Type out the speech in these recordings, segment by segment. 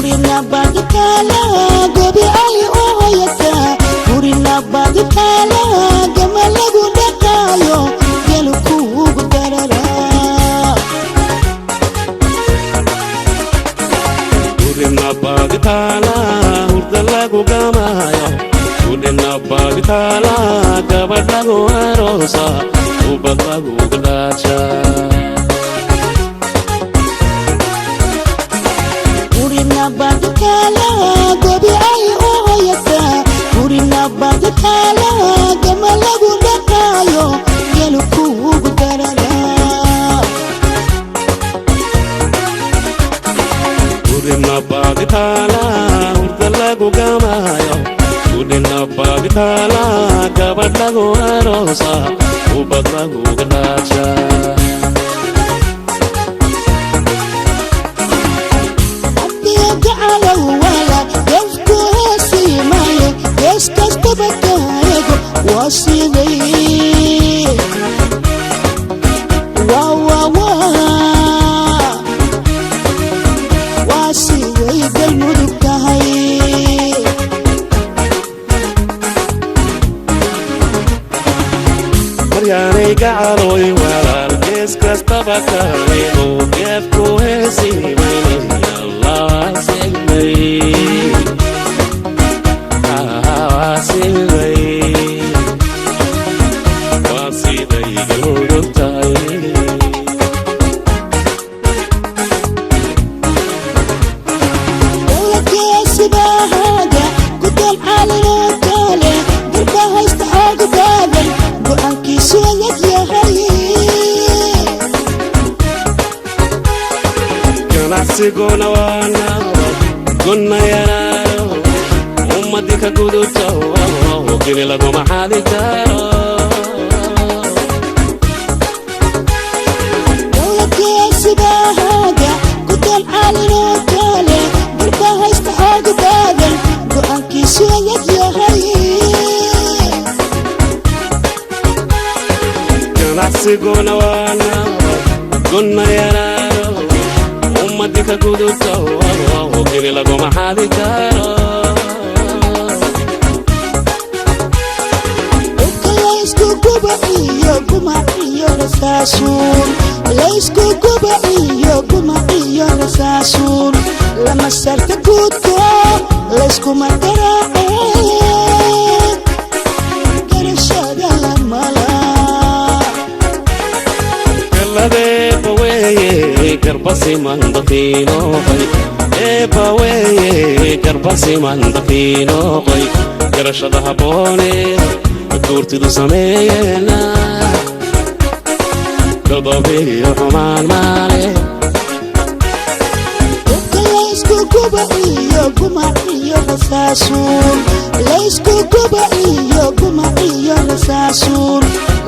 gurina bagitala gobi ay ooyata gurina bagitala gamalagu dhaqaayo gelu kuugu darara gurina bagitala hurda lagu gamaayo gurina bagitala gabadh lagu aroosa ubad lagu gadaasha gurina bagitala gobi ay ooyata gurina bagitala gamalagu dhaqaayo gelu kuugu darara gurina bagitala hurda lagu gamaayo gurina bagitala gabadh lagu aroosa ubad lagu gadaasha واسيدي وا وا وا واسيدي قلبك تهي مرياني قعروي ولا الجيس كاستبكاري وكيف كوهسي مني الله سيدي Sigona wana gonna yararo ummadika guduto kini lagu mahadi karo dawladka sibahaga gudal alino kale durba haysta xoog badan go'aankiisu yahay sigona wana gonna yararo ummadika guduto kini lagu mahadi karo laysku guba iyo guma iyo rasaasun laysku guba iyo guma iyo rasaasun lama sarta gudko laysku magaraace garashada mala garbasi mandafino qoy eebaweye garbasi mandafino qoy garashada haboone guurtidu sameeyena godobiyo xumaan maale laysku guba iyo guma iyo rasaasun laysku guba iyo guma iyo rasaasun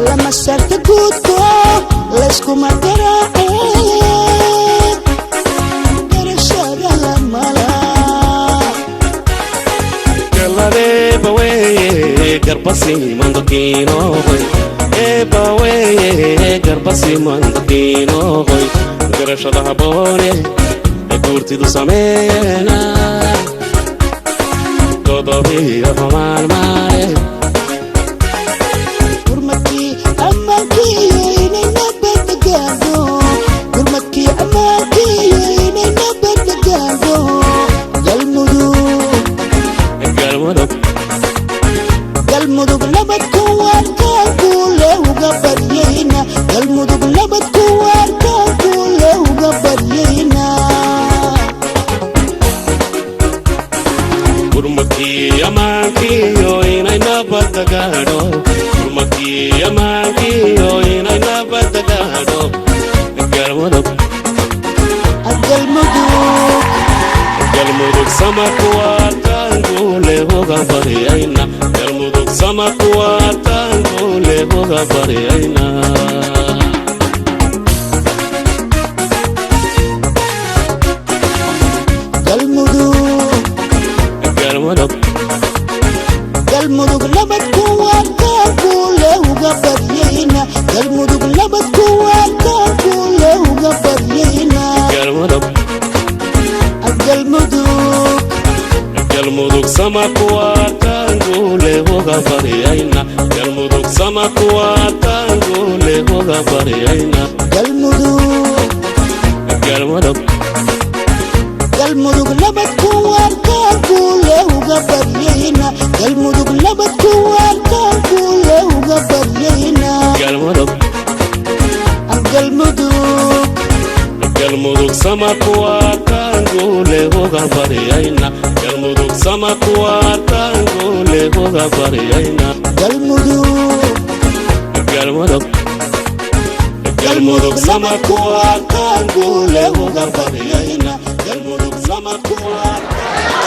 lama sarta gudko laysku magaraace garbasi mandafino qoy eebaweye garbasi mandafino qoy garashada haboone guurtidu sameeyena godobiyo xumaan maale gurmadkii ammaankiiyo inay nabadda gaadho gurmadkii ammaankiiyo inay nabadda gaadho galmudug nabadku waarkaanku lewga baryayna galmudug nabadku waarkaanku lewga baryayna gurmadkii ammaankiiyo inay nabadda gaadho gurmadkii ammaankiiyo inay nabadda gaadho galmudug samaku waarkaanku lewga baryayna galmudug samaku waarkaanku lewga baryayna galmudug nabadku waarkaanku lewga baryayna galmudug nabadku waarkaanku lewga baryayna galmudug sama kuwaartaan guule uga baryayna galmudug sama kuwaartaan guule uga baryayna galmudug galmudug nabad ku waartaan guule uga baryayna galmudug nabad ku waartaan guule uga baryayna galmudug galmudug sama kuwaartaan guule uga baryayna galmudug sama kuwaartaan guule uga baryayna galmudug sama kuwaartaan guule uga baryayna galmudug sama kuwaartaan